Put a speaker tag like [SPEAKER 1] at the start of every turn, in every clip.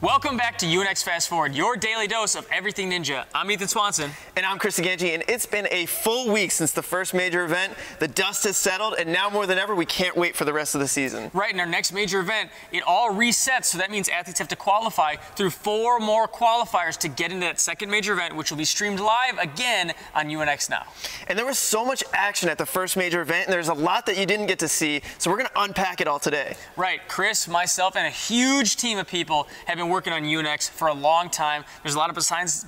[SPEAKER 1] Welcome back to UNX Fast Forward, your daily dose of everything ninja. I'm Ethan Swanson.
[SPEAKER 2] And I'm Chris Ganji, and it's been a full week since the first major event. The dust has settled, and now more than ever, we can't wait for the rest of the season.
[SPEAKER 1] Right, in our next major event, it all resets, so that means athletes have to qualify through 4 more qualifiers to get into that second major event, which will be streamed live again on UNX Now.
[SPEAKER 2] And there was so much action at the first major event, and there's a lot that you didn't get to see, so we're going to unpack it all today.
[SPEAKER 1] Right, Chris, myself, and a huge team of people have been working on UNX for a long time. There's a lot of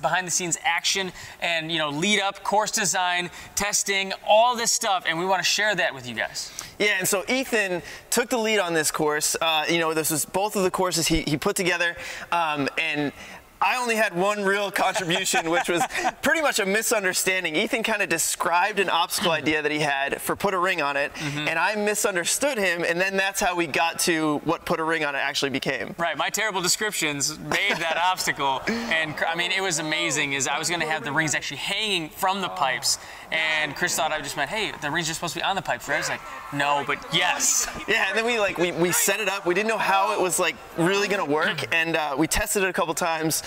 [SPEAKER 1] behind-the-scenes action and, lead up, course design, testing, all this stuff, and we want to share that with you guys.
[SPEAKER 2] Yeah, and so Ethan took the lead on this course. This was both of the courses he put together, and I only had one real contribution, which was pretty much a misunderstanding. Ethan kind of described an obstacle idea that he had for put a ring on it, and I misunderstood him, and then that's how we got to what put a ring on it actually became.
[SPEAKER 1] Right, my terrible descriptions made that obstacle, and I mean, it was amazing. I was going to have the rings actually hanging from the pipes, and Chris thought I just meant, hey, the rings are supposed to be on the pipes, right? I was like, no, but yes.
[SPEAKER 2] Yeah, and then we set it up. We didn't know how it was really going to work, and we tested it a couple times.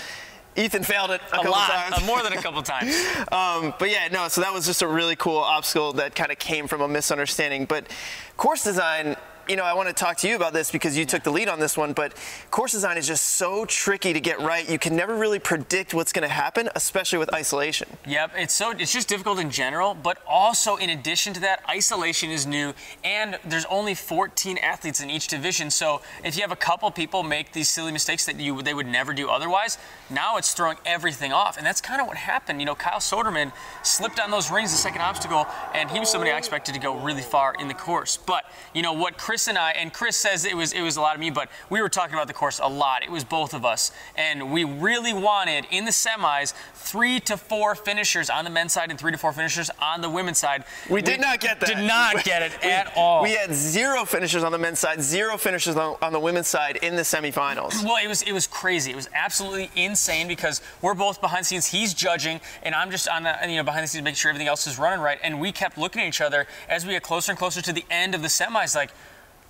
[SPEAKER 2] Ethan failed it a couple times.
[SPEAKER 1] More than a couple times.
[SPEAKER 2] But yeah, no, so that was just a really cool obstacle that kind of came from a misunderstanding. But course design, I want to talk to you about this because you took the lead on this one, but course design is just so tricky to get right. You can never really predict what's going to happen, especially with isolation.
[SPEAKER 1] Yep, it's just difficult in general, but also in addition to that, isolation is new, and there's only 14 athletes in each division, so if you have a couple people make these silly mistakes that they would never do otherwise, now it's throwing everything off, and that's kind of what happened. Kyle Soderman slipped on those rings the second obstacle, and he was somebody I expected to go really far in the course, but what Chris and Chris says it was a lot of me, but we were talking about the course a lot. It was both of us, and we really wanted in the semis 3 to 4 finishers on the men's side and 3 to 4 finishers on the women's side.
[SPEAKER 2] We did not get that.
[SPEAKER 1] Did not get it at all.
[SPEAKER 2] We had 0 finishers on the men's side, 0 finishers on the women's side in the semifinals.
[SPEAKER 1] Well, it was crazy. It was absolutely insane because we're both behind the scenes. He's judging, and I'm just on the behind the scenes making sure everything else is running right. And we kept looking at each other as we get closer and closer to the end of the semis, like,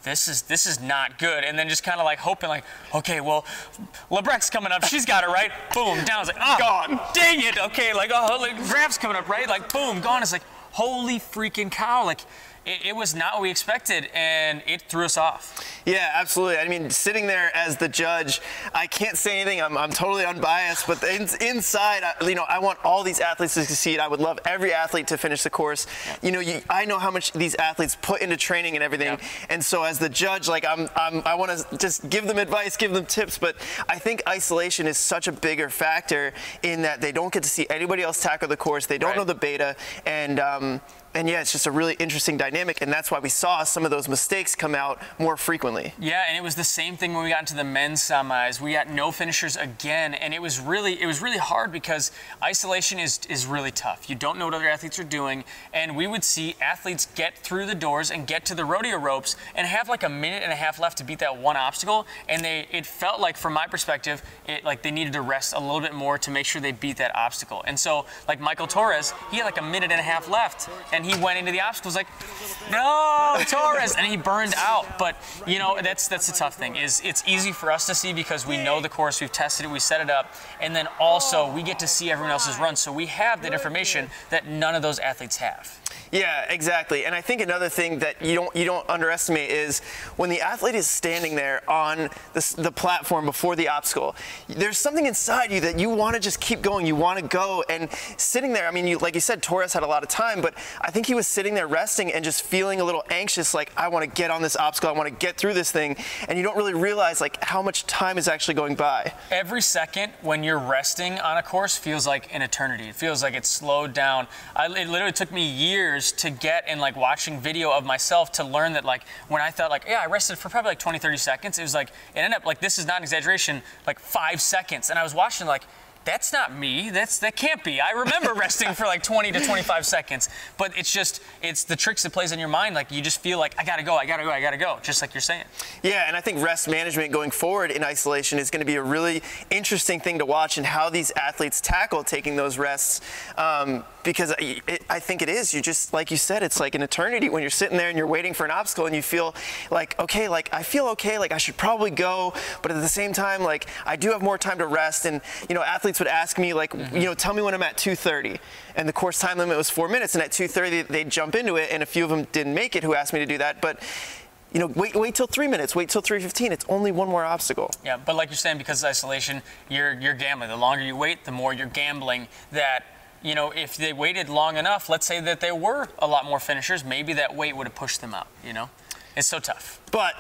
[SPEAKER 1] this is not good, and then just kind of hoping okay, well, Lebrecht's coming up, she's got it right, boom, down. It's like, oh,
[SPEAKER 2] gone,
[SPEAKER 1] dang it, okay, Graf's coming up, right, boom, gone. It's like, holy freaking cow, it was not what we expected, and it threw us off.
[SPEAKER 2] Yeah, absolutely. I mean, sitting there as the judge, I can't say anything. I'm totally unbiased, but inside, I want all these athletes to succeed. I would love every athlete to finish the course. Yep. I know how much these athletes put into training and everything, yep. And so as the judge, I want to just give them advice, give them tips, but I think isolation is such a bigger factor in that they don't get to see anybody else tackle the course. They don't know the beta, and yeah, it's just a really interesting dynamic, and that's why we saw some of those mistakes come out more frequently.
[SPEAKER 1] Yeah, and it was the same thing when we got into the men's semis. We got no finishers again, and it was really hard because isolation is really tough. You don't know what other athletes are doing, and we would see athletes get through the doors and get to the rodeo ropes and have a minute and a half left to beat that one obstacle, and it felt like, from my perspective, they needed to rest a little bit more to make sure they beat that obstacle. And so, Michael Torres, he had a minute and a half left, and he went into the obstacles no, Torres, and he burned out. But that's the tough thing. It's easy for us to see because we know the course, we've tested it, we set it up, and then also we get to see everyone else's run, so we have that information that none of those athletes have.
[SPEAKER 2] Yeah, exactly. And I think another thing that you don't underestimate is when the athlete is standing there on the platform before the obstacle, there's something inside you that you want to just keep going. You want to go, and sitting there, I mean, like you said, Torres had a lot of time, but I think he was sitting there resting and just feeling a little anxious, I want to get on this obstacle, I want to get through this thing, and you don't really realize how much time is actually going by.
[SPEAKER 1] Every second when you're resting on a course feels like an eternity. It feels like it's slowed down. It literally took me years to get and watching video of myself to learn that when I thought yeah, I rested for probably 20, 30 seconds, it was it ended up this is not an exaggeration, 5 seconds, and I was watching that's not me. That can't be. I remember resting for like 20 to 25 seconds. But it's the tricks that plays in your mind. Like you just feel like, I gotta go, just like you're saying.
[SPEAKER 2] Yeah, and I think rest management going forward in isolation is going to be a really interesting thing to watch, and how these athletes tackle taking those rests. Because I think it is. You just, like you said, it's like an eternity when you're sitting there and you're waiting for an obstacle and you feel like, okay, like I feel okay, like I should probably go, but at the same time, like I do have more time to rest. And, you know, athletes would ask me like, you know, tell me when I'm at 2:30. And the course time limit was 4 minutes, and at 2:30 they'd jump into it, and a few of them didn't make it who asked me to do that. But you know, wait till 3 minutes, wait till 3:15. It's only one more obstacle.
[SPEAKER 1] Yeah, but like you're saying, because of isolation, you're gambling. The longer you wait, the more you're gambling that, you know, if they waited long enough, let's say that there were a lot more finishers, maybe that wait would have pushed them out, you know? It's so tough.
[SPEAKER 2] But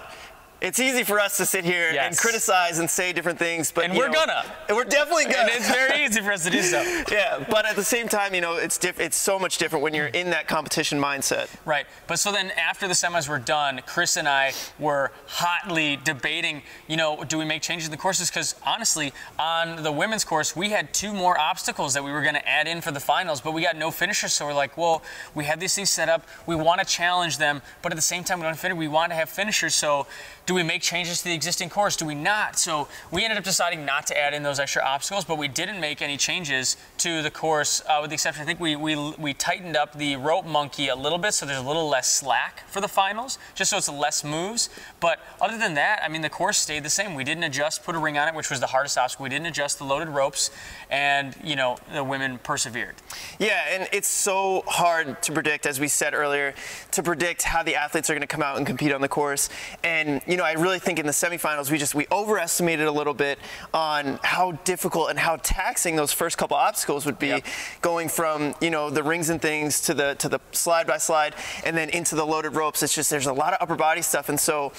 [SPEAKER 2] it's easy for us to sit here and criticize and say different things, but
[SPEAKER 1] and we're gonna.
[SPEAKER 2] And we're definitely gonna.
[SPEAKER 1] And it's very easy for us to do so.
[SPEAKER 2] Yeah, but at the same time, you know, it's so much different when you're in that competition mindset.
[SPEAKER 1] Right. But so then after the semis were done, Chris and I were hotly debating, you know, do we make changes in the courses? Because honestly, on the women's course, we had 2 more obstacles that we were going to add in for the finals, but we got no finishers. So we're like, well, we have these things set up. We want to challenge them, but at the same time, we want to have finishers. So do we make changes to the existing course? Do we not? So we ended up deciding not to add in those extra obstacles, but we didn't make any changes to the course, with the exception, I think we tightened up the rope monkey a little bit, so there's a little less slack for the finals, just so it's less moves. But other than that, I mean, the course stayed the same. We didn't adjust, put a ring on it, which was the hardest obstacle. We didn't adjust the loaded ropes, and, you know, the women persevered.
[SPEAKER 2] Yeah, and it's so hard to predict, as we said earlier, to predict how the athletes are going to come out and compete on the course. And, you know, I really think in the semifinals, we overestimated a little bit on how difficult and how taxing those first couple obstacles would be, going from, you know, the rings and things to the slide by slide, and then into the loaded ropes. It's just, there's a lot of upper body stuff. And so,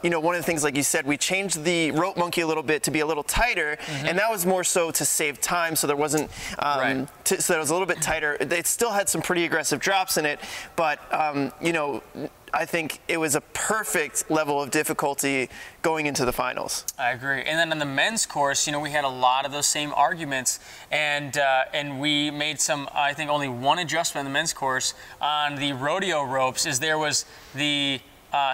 [SPEAKER 2] you know, one of the things, like you said, we changed the rope monkey a little bit to be a little tighter, and that was more so to save time, so there wasn't, so that was a little bit tighter. It still had some pretty aggressive drops in it, but, you know, I think it was a perfect level of difficulty going into the finals.
[SPEAKER 1] I agree. And then on the men's course, you know, we had a lot of those same arguments, and we made some, I think only one adjustment on the men's course on the rodeo ropes, is there was the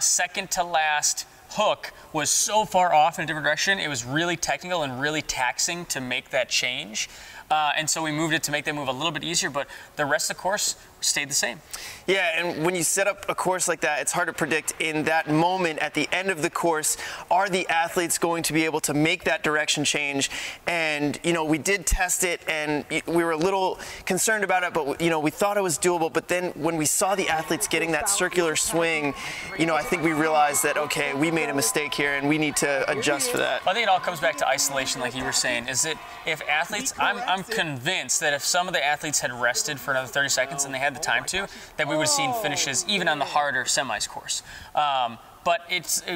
[SPEAKER 1] second to last hook was so far off in a different direction, it was really technical and really taxing to make that change. And so we moved it to make that move a little bit easier, but the rest of the course stayed the same.
[SPEAKER 2] Yeah, and when you set up a course like that, it's hard to predict in that moment at the end of the course, are the athletes going to be able to make that direction change? And, you know, we did test it, and we were a little concerned about it, but, you know, we thought it was doable. But then when we saw the athletes getting that circular swing, you know, I think we realized that, okay, we made a mistake here, and we need to adjust for that.
[SPEAKER 1] I think it all comes back to isolation, like you were saying, is that if athletes, I'm convinced that if some of the athletes had rested for another 30 seconds and they had the time to, that we would have seen finishes even on the harder semis course. But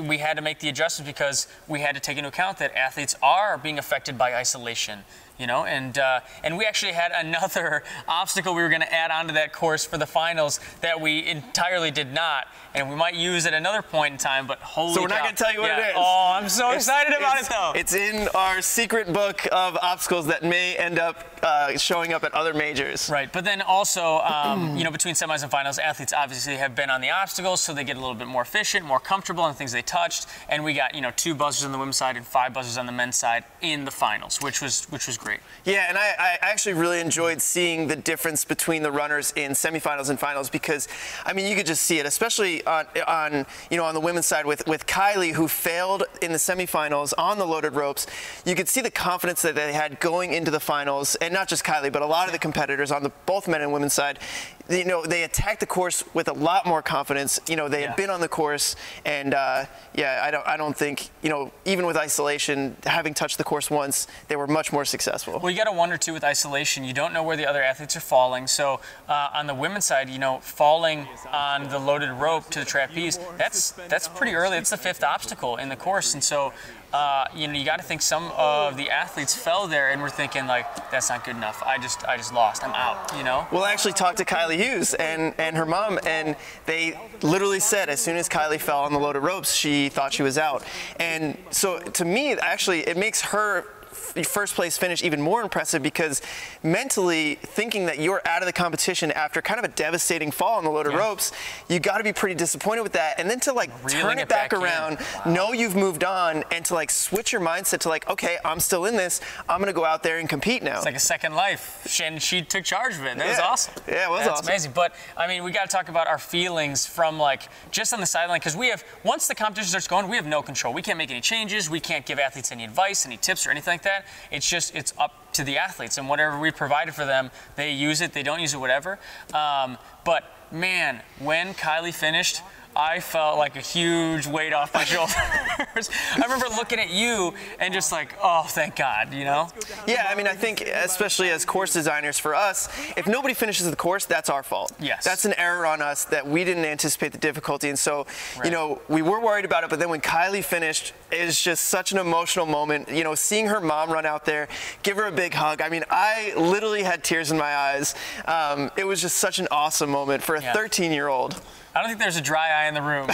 [SPEAKER 1] we had to make the adjustment because we had to take into account that athletes are being affected by isolation, you know, and we actually had another obstacle we were going to add onto that course for the finals that we entirely did not, and we might use at another point in time, but holy
[SPEAKER 2] So we're not
[SPEAKER 1] cow.
[SPEAKER 2] going to tell you what it is.
[SPEAKER 1] Oh, I'm so excited about it, though.
[SPEAKER 2] It's in our secret book of obstacles that may end up showing up at other majors.
[SPEAKER 1] Right, but then also, you know, between semis and finals, athletes obviously have been on the obstacles, so they get a little bit more efficient, more comfortable on the things they touched, and we got, you know, 2 buzzers on the women's side and 5 buzzers on the men's side in the finals, which was great.
[SPEAKER 2] Yeah, and I actually really enjoyed seeing the difference between the runners in semifinals and finals, because, I mean, you could just see it, especially on you know, on the women's side with Kylie, who failed in the semifinals on the loaded ropes. You could see the confidence that they had going into the finals, and not just Kylie, but a lot of the competitors on both men and women's side. You know, they attacked the course with a lot more confidence. You know, they had been on the course, and yeah, I don't think, you know, even with isolation, having touched the course once, they were much more successful.
[SPEAKER 1] Well, you got to wonder too with isolation. You don't know where the other athletes are falling. So on the women's side, you know, falling on the loaded rope to the trapeze, that's pretty early. It's the 5th obstacle in the course, and so. You know, you got to think some of the athletes fell there and were thinking like, that's not good enough. I just lost. I'm out. You know.
[SPEAKER 2] Well, I actually talked to Kylie Hughes and her mom, and they literally said as soon as Kylie fell on the loaded ropes, she thought she was out. And so to me, actually, it makes her first place finish even more impressive because mentally thinking that you're out of the competition after kind of a devastating fall on the loaded ropes, you got to be pretty disappointed with that. And then to like turn it back around, know you've moved on, and to like switch your mindset to like, okay, I'm still in this. I'm going to go out there and compete now.
[SPEAKER 1] It's like a second life. And she took charge of it. That was awesome.
[SPEAKER 2] Yeah, it was awesome.
[SPEAKER 1] That's amazing. But I mean, we got to talk about our feelings from like just on the sideline, because we have, once the competition starts going, we have no control. We can't make any changes. We can't give athletes any advice, any tips or anything like that. It's up to the athletes, and whatever we provided for them, they use it, they don't use it, whatever. But man, when Kylie finished, I felt like a huge weight off my shoulders. I remember looking at you and just like, oh, thank God, you know?
[SPEAKER 2] Yeah, I mean, I think especially as course designers for us, if nobody finishes the course, that's our fault.
[SPEAKER 1] Yes.
[SPEAKER 2] That's an error on us that we didn't anticipate the difficulty. And so, you know, we were worried about it, but then when Kylie finished, it was just such an emotional moment. You know, seeing her mom run out there, give her a big hug. I mean, I literally had tears in my eyes. It was just such an awesome moment for a 13-year-old.
[SPEAKER 1] I don't think there's a dry eye in the room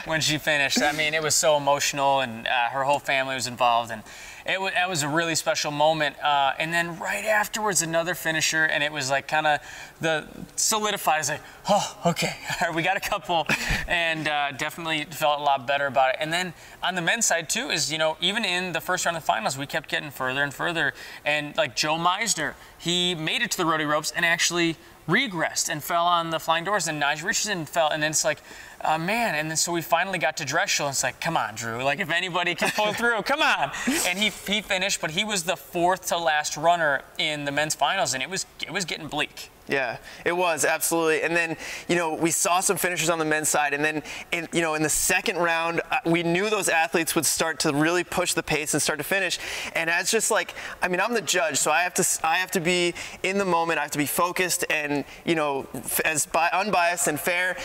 [SPEAKER 1] when she finished. I mean, it was so emotional, and her whole family was involved, and it was a really special moment. And then right afterwards, another finisher, and it was like kind of the solidified. I was like, oh, okay, we got a couple, and definitely felt a lot better about it. And then on the men's side too, is, you know, even in the first round of the finals, we kept getting further and further. And like Joe Meisner, he made it to the roadie ropes and actually regressed and fell on the flying doors, and Nigel Richardson fell, and then it's like, man, and then so we finally got to Dreshel, and it's like, come on, Drew, like if anybody can pull through, come on. And he finished, but he was the fourth to last runner in the men's finals, and it was getting bleak.
[SPEAKER 2] Yeah, it was, absolutely. And then, you know, we saw some finishers on the men's side, and then, in the second round, we knew those athletes would start to really push the pace and start to finish. And as just like, I mean, I'm the judge, so I have to be in the moment, I have to be focused and, you know, as unbiased and fair.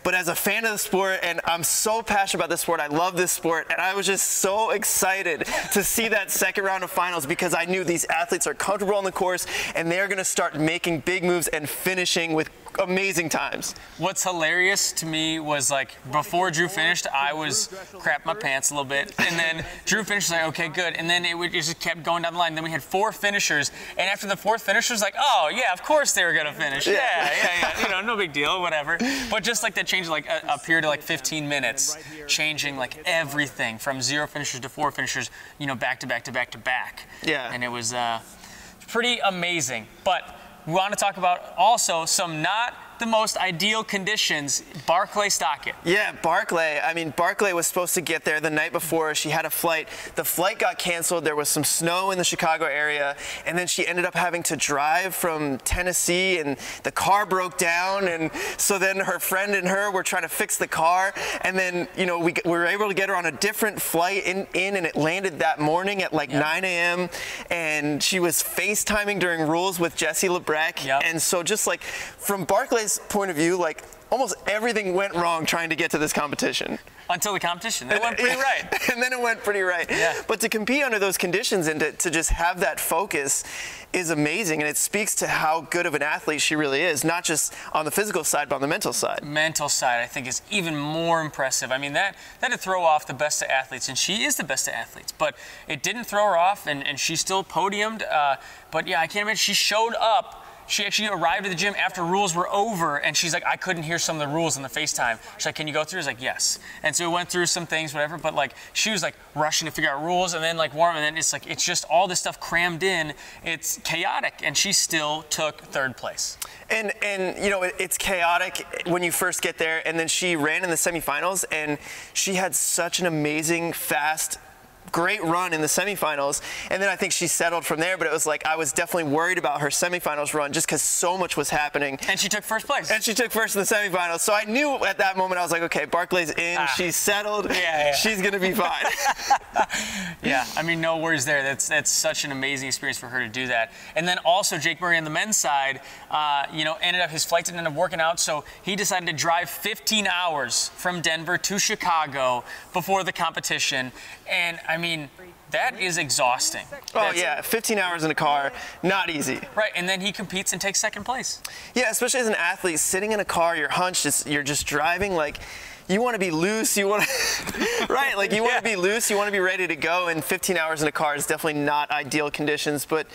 [SPEAKER 2] But as a fan of the sport, and I'm so passionate about this sport, I love this sport, and I was just so excited to see that second round of finals because I knew these athletes are comfortable on the course and they're going to start making big moves and finishing with amazing times.
[SPEAKER 1] What's hilarious to me was like before Drew finished, I was crapping my pants a little bit, and then Drew finished like, okay, good, and then it just kept going down the line. Then we had 4 finishers, and after the 4th finisher was like, oh yeah, of course they were gonna finish. Yeah, you know, no big deal, whatever. But just like that changed like a period of like 15 minutes, changing like everything from 0 finishers to 4 finishers, you know, back to back to back to back.
[SPEAKER 2] Yeah.
[SPEAKER 1] And it was pretty amazing. But we want to talk about also some not the most ideal conditions. Barclay Stockett.
[SPEAKER 2] Yeah, Barclay. I mean, Barclay was supposed to get there the night before. She had a flight. The flight got canceled. There was some snow in the Chicago area, and then she ended up having to drive from Tennessee, and the car broke down, and so then her friend and her were trying to fix the car, and then, you know, we were able to get her on a different flight in and it landed that morning at like 9 a.m., and she was FaceTiming during rules with Jesse Lebrecq, and so just like from Barclay's point of view, like almost everything went wrong trying to get to this competition.
[SPEAKER 1] Until the competition. It went pretty right.
[SPEAKER 2] And then it went pretty right.
[SPEAKER 1] Yeah.
[SPEAKER 2] But to compete under those conditions and to just have that focus is amazing, and it speaks to how good of an athlete she really is, not just on the physical side, but on the mental side.
[SPEAKER 1] Mental side, I think, is even more impressive. I mean, that'd throw off the best of athletes, and she is the best of athletes, but it didn't throw her off, and she still podiumed. But yeah, I can't imagine, she showed up. She actually arrived at the gym after rules were over, and she's like, I couldn't hear some of the rules on the FaceTime. She's like, can you go through? I was like, yes. And so we went through some things, whatever, but like, she was like rushing to figure out rules, and then like warm, and then it's like, it's just all this stuff crammed in. It's chaotic, and she still took 3rd place.
[SPEAKER 2] And you know, it's chaotic when you first get there, and then she ran in the semifinals, and she had such an amazing, fast, great run in the semifinals, and then I think she settled from there, but it was like I was definitely worried about her semifinals run just because so much was happening.
[SPEAKER 1] And she took 1st place.
[SPEAKER 2] And she took 1st in the semifinals, so I knew at that moment, I was like, okay, Barclay's in, she's settled, she's gonna be fine.
[SPEAKER 1] Yeah, I mean, no worries there. That's such an amazing experience for her to do that. And then also Jake Murray on the men's side, you know, his flight didn't end up working out, so he decided to drive 15 hours from Denver to Chicago before the competition. And I mean, that is exhausting.
[SPEAKER 2] Oh yeah, 15 hours in a car, not easy.
[SPEAKER 1] Right, and then he competes and takes 2nd place.
[SPEAKER 2] Yeah, especially as an athlete, sitting in a car, you're hunched, you're just driving, like, you want to be loose, you want to, right? Like you want to be loose, you want to be ready to go, and 15 hours in a car is definitely not ideal conditions, but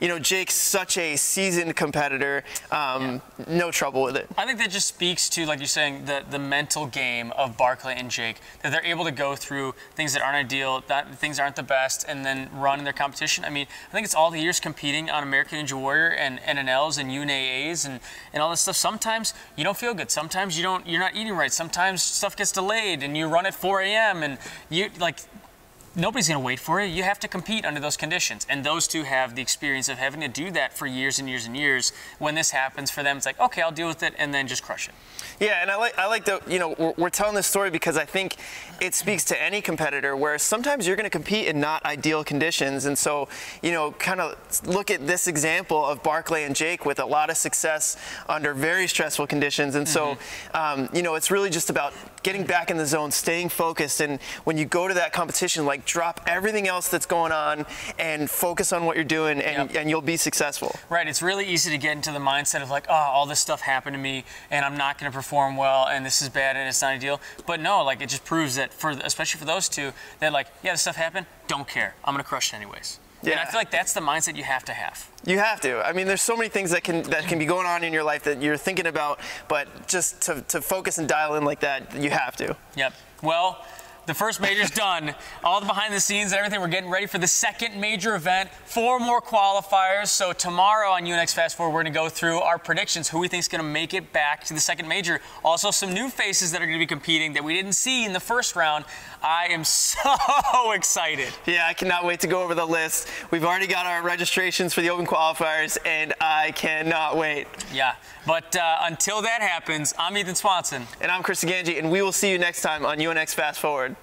[SPEAKER 2] you know, Jake's such a seasoned competitor, no trouble with it.
[SPEAKER 1] I think that just speaks to, like you're saying, the mental game of Barclay and Jake, that they're able to go through things that aren't ideal, that things aren't the best, and then run in their competition. I mean, I think it's all the years competing on American Ninja Warrior and NNLs and UNAAs and all this stuff. Sometimes you don't feel good. Sometimes you're not eating right. Sometimes stuff gets delayed and you run at 4 a.m. and you like. Nobody's going to wait for you. You have to compete under those conditions. And those two have the experience of having to do that for years and years and years. When this happens for them, it's like, okay, I'll deal with it, and then just crush it.
[SPEAKER 2] Yeah, and I like the, you know, we're telling this story because I think it speaks to any competitor where sometimes you're going to compete in not ideal conditions. And so, you know, kind of look at this example of Barclay and Jake with a lot of success under very stressful conditions. And so, you know, it's really just about getting back in the zone, staying focused. And when you go to that competition, like drop everything else that's going on and focus on what you're doing, and you'll be successful.
[SPEAKER 1] Right. It's really easy to get into the mindset of like, oh, all this stuff happened to me and I'm not going to perform well and this is bad and it's not ideal. But no, like it just proves that especially for those two, that like, yeah, this stuff happened, don't care. I'm going to crush it anyways. Yeah. And I feel like that's the mindset you have to have.
[SPEAKER 2] You have to. I mean, there's so many things that can be going on in your life that you're thinking about, but just to focus and dial in like that, you have to.
[SPEAKER 1] Yep. Well, the first major's done. All the behind the scenes and everything, we're getting ready for the second major event. 4 more qualifiers. So tomorrow on UNX Fast Forward, we're going to go through our predictions, who we think is going to make it back to the second major. Also, some new faces that are going to be competing that we didn't see in the first round. I am so excited.
[SPEAKER 2] Yeah, I cannot wait to go over the list. We've already got our registrations for the open qualifiers, and I cannot wait.
[SPEAKER 1] Yeah, but until that happens, I'm Ethan Swanson.
[SPEAKER 2] And I'm Chris Ganji, and we will see you next time on UNX Fast Forward.